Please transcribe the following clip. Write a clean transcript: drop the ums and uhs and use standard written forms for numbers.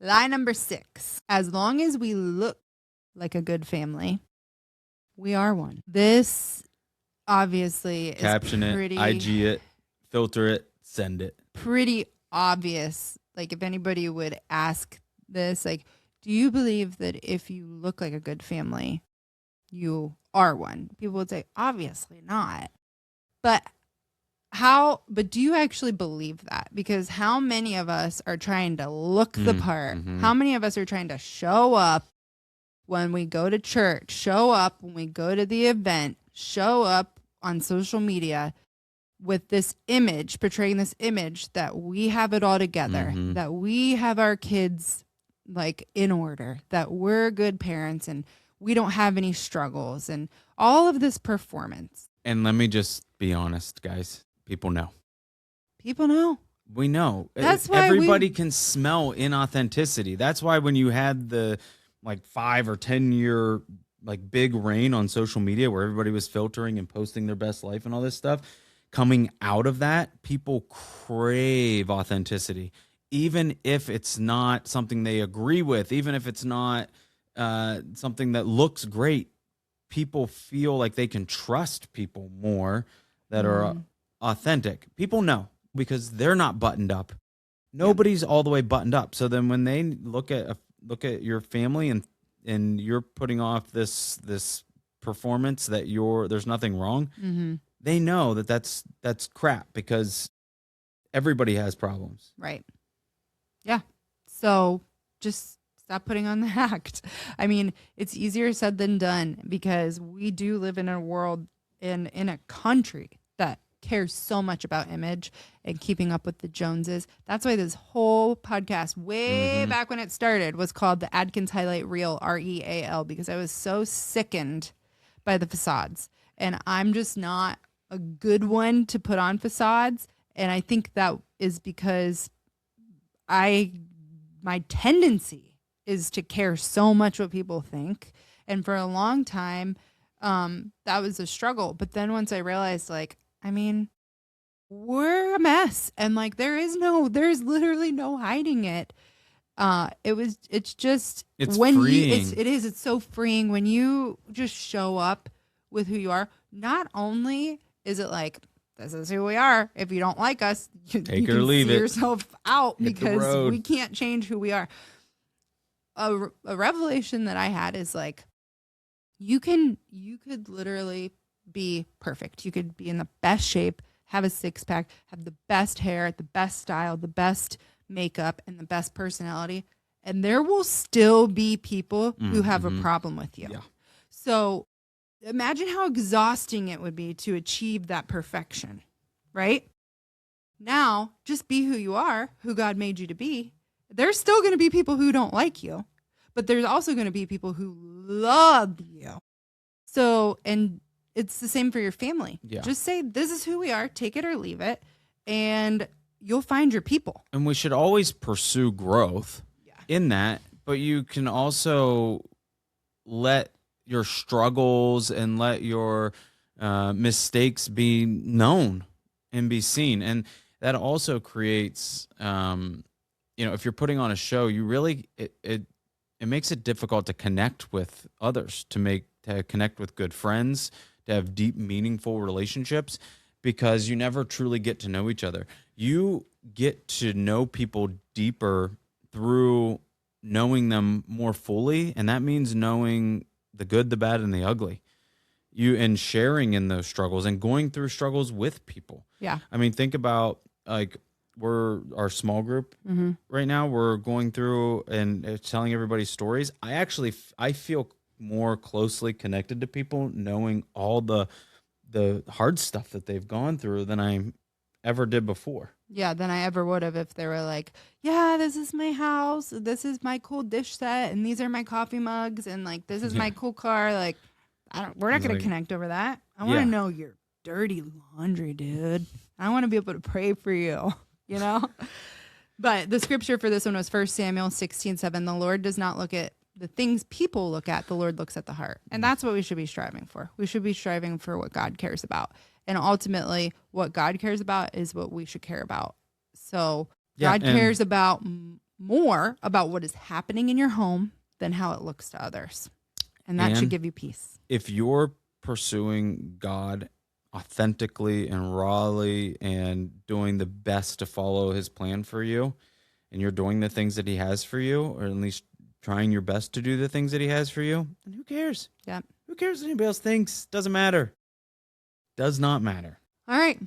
Lie number 6. As long as we look like a good family, we are one. This obviously Caption is pretty, it, IG it, filter it, send it. pretty obvious. Like if anybody would ask this, like, do you believe that if you look like a good family, you are one? People would say, obviously not. But do you actually believe that? Because how many of us are trying to look the part? Mm-hmm. How many of us are trying to show up when we go to church, show up when we go to the event, show up on social media with this image, portraying this image that we have it all together, that we have our kids like in order, that we're good parents and we don't have any struggles and all of this performance. And let me just be honest, guys. People know. People know. We know. That's why everybody can smell inauthenticity. That's why when you had the like 5 or 10 year like big reign on social media where everybody was filtering and posting their best life and all this stuff, coming out of that, people crave authenticity. Even if it's not something they agree with, even if it's not something that looks great, people feel like they can trust people more that are authentic. People know because they're not buttoned up. Nobody's all the way buttoned up. So then when they look at your family and you're putting off this performance that there's nothing wrong, they know that's crap because everybody has problems. Right. Yeah. So just stop putting on the act. I mean, it's easier said than done because we do live in a world in a country that cares so much about image and keeping up with the Joneses. That's why this whole podcast way back when it started was called the Adkins Highlight Reel, REAL, because I was so sickened by the facades. And I'm just not a good one to put on facades. And I think that is because my tendency is to care so much what people think. And for a long time, that was a struggle. But then once I realized, like, I mean, we're a mess. And like, there's literally no hiding it. It's when freeing. it's so freeing when you just show up with who you are. Not only is it like, this is who we are. If you don't like us, you Take can or leave see it. yourself out Hit the because road. we can't change who we are. A revelation that I had is like, you could literally be perfect. You could be in the best shape, have a 6-pack, have the best hair, the best style, the best makeup, and the best personality. And there will still be people who have a problem with you. Yeah. So imagine how exhausting it would be to achieve that perfection, right? Now, just be who you are, who God made you to be. There's still going to be people who don't like you, but there's also going to be people who love you. So, and it's the same for your family. Yeah. Just say, this is who we are, take it or leave it, and you'll find your people. And we should always pursue growth in that, but you can also let your struggles and let your mistakes be known and be seen. And that also creates, if you're putting on a show, you really, it makes it difficult to connect with others, to connect with good friends, to have deep, meaningful relationships, because you never truly get to know each other. You get to know people deeper through knowing them more fully, and that means knowing the good, the bad, and the ugly. And sharing in those struggles and going through struggles with people. Yeah. I mean, think about like our small group right now. We're going through and telling everybody stories. I feel more closely connected to people knowing all the hard stuff that they've gone through than I ever did before. Yeah, than I ever would have if they were like, yeah, this is my house, this is my cool dish set, and these are my coffee mugs, and like this is my cool car. Like, we're not going to connect over that. I want to know your dirty laundry, dude. I want to be able to pray for you, you know? But the scripture for this one was 1 Samuel 16:7. The Lord does not look at the things people look at. The Lord looks at the heart. And that's what we should be striving for. We should be striving for what God cares about. And ultimately, what God cares about is what we should care about. So God cares about more about what is happening in your home than how it looks to others. And that should And give you peace. if you're pursuing God authentically and rawly and doing the best to follow his plan for you, and you're doing the things that he has for you, or at least trying your best to do the things that he has for you, then who cares? Yeah. Who cares what anybody else thinks? Doesn't matter. Does not matter. All right.